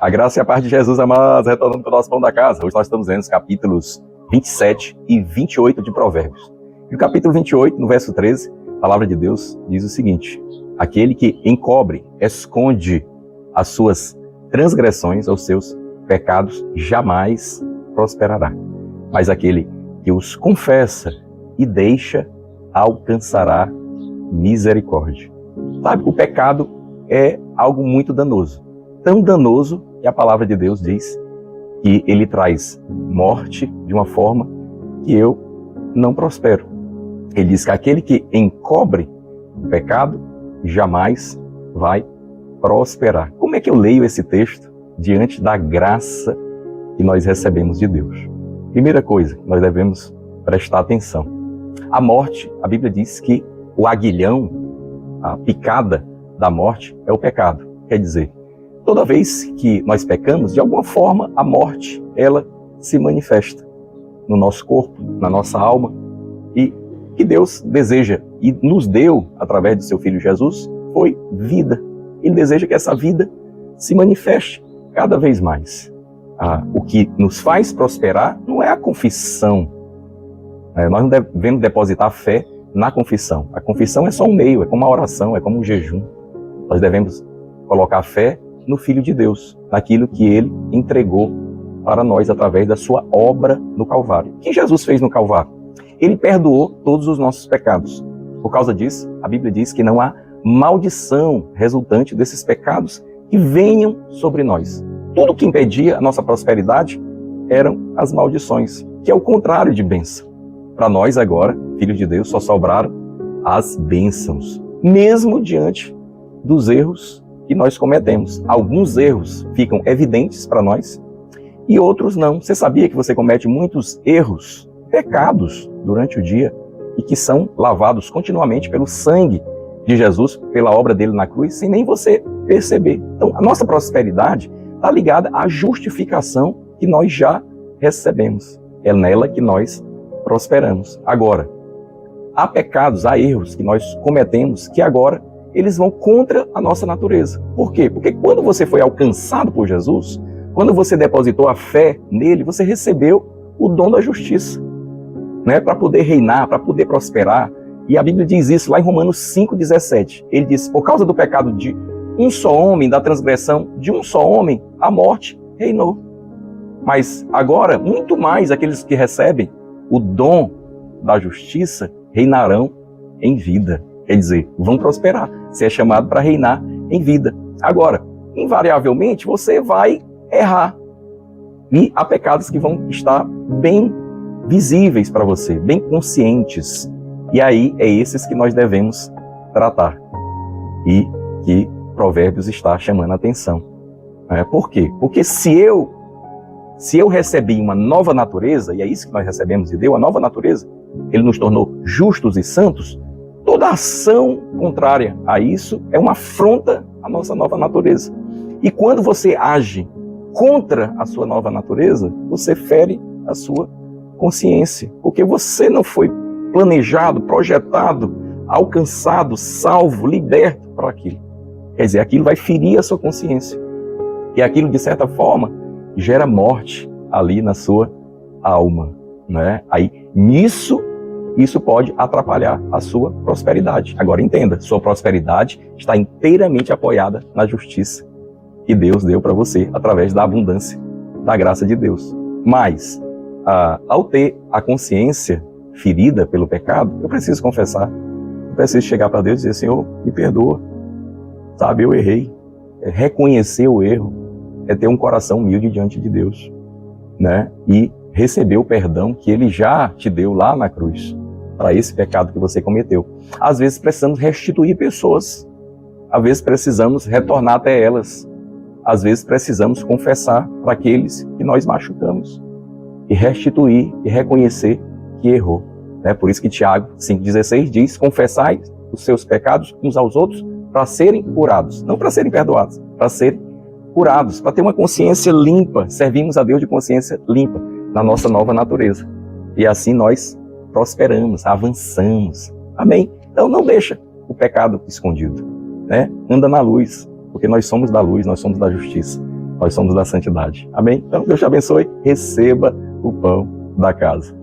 A graça e a paz de Jesus, amados, retornando para o nosso pão da casa. Hoje nós estamos vendo os capítulos 27 e 28 de Provérbios. E o capítulo 28, no verso 13, a palavra de Deus diz o seguinte: aquele que encobre, esconde as suas transgressões, os seus pecados, jamais prosperará. Mas aquele que os confessa e deixa, alcançará misericórdia. Sabe, o pecado é algo muito danoso. Tão danoso que a palavra de Deus diz que ele traz morte de uma forma que eu não prospero. Ele diz que aquele que encobre o pecado jamais vai prosperar. Como é que eu leio esse texto diante da graça que nós recebemos de Deus? Primeira coisa, nós devemos prestar atenção. A morte, a Bíblia diz que o aguilhão, a picada da morte é o pecado. Quer dizer, toda vez que nós pecamos, de alguma forma a morte, ela se manifesta no nosso corpo, na nossa alma. E que Deus deseja e nos deu, através do seu Filho Jesus, foi vida. Ele deseja que essa vida se manifeste cada vez mais. O que nos faz prosperar não é a confissão. Nós não devemos depositar fé na confissão. A confissão é só um meio, é como a oração, é como um jejum. Nós devemos colocar fé no Filho de Deus, naquilo que Ele entregou para nós através da sua obra no Calvário. O que Jesus fez no Calvário? Ele perdoou todos os nossos pecados. Por causa disso, a Bíblia diz que não há maldição resultante desses pecados que venham sobre nós. Tudo que impedia a nossa prosperidade eram as maldições, que é o contrário de bênção. Para nós agora, filhos de Deus, só sobraram as bênçãos, mesmo diante dos erros que nós cometemos. Alguns erros ficam evidentes para nós e outros não. Você sabia que você comete muitos erros, pecados durante o dia e que são lavados continuamente pelo sangue de Jesus, pela obra dele na cruz, sem nem você perceber. Então, a nossa prosperidade está ligada à justificação que nós já recebemos. É nela que nós prosperamos. Agora, há pecados, há erros que nós cometemos que agora eles vão contra a nossa natureza. Por quê? Porque quando você foi alcançado por Jesus, quando você depositou a fé nele, você recebeu o dom da justiça, né? Para poder reinar, para poder prosperar. E a Bíblia diz isso lá em Romanos 5,17. Ele diz, por causa do pecado de um só homem, da transgressão de um só homem, a morte reinou. Mas agora, muito mais aqueles que recebem o dom da justiça reinarão em vida. Quer dizer, vão prosperar. Você é chamado para reinar em vida. Agora, invariavelmente, você vai errar. E há pecados que vão estar bem visíveis para você, bem conscientes. E aí, é esses que nós devemos tratar. E que Provérbios está chamando a atenção. Por quê? Porque se eu recebi uma nova natureza, e é isso que nós recebemos de Deus, a nova natureza, Ele nos tornou justos e santos, toda ação contrária a isso é uma afronta à nossa nova natureza. E quando você age contra a sua nova natureza, você fere a sua consciência, porque você não foi planejado, projetado, alcançado, salvo, liberto para aquilo. Quer dizer, aquilo vai ferir a sua consciência. E aquilo, de certa forma, gera morte ali na sua alma, né? Aí, isso pode atrapalhar a sua prosperidade. Agora, entenda, sua prosperidade está inteiramente apoiada na justiça que Deus deu para você, através da abundância da graça de Deus. Mas, ao ter a consciência ferida pelo pecado, eu preciso confessar, eu preciso chegar para Deus e dizer, Senhor, me perdoa, sabe, eu errei. Reconhecer o erro é ter um coração humilde diante de Deus, né? E receber o perdão que Ele já te deu lá na cruz, para esse pecado que você cometeu. Às vezes precisamos restituir pessoas, às vezes precisamos retornar até elas, às vezes precisamos confessar para aqueles que nós machucamos, e restituir e reconhecer que errou. Por isso que Tiago 5,16 diz, confessai os seus pecados uns aos outros para serem curados, não para serem perdoados, para serem curados, para ter uma consciência limpa, servimos a Deus de consciência limpa, na nossa nova natureza. E assim nós prosperamos, avançamos. Amém? Então não deixa o pecado escondido, né? Anda na luz, porque nós somos da luz, nós somos da justiça. Nós somos da santidade. Amém? Então, Deus te abençoe. Receba o pão da casa.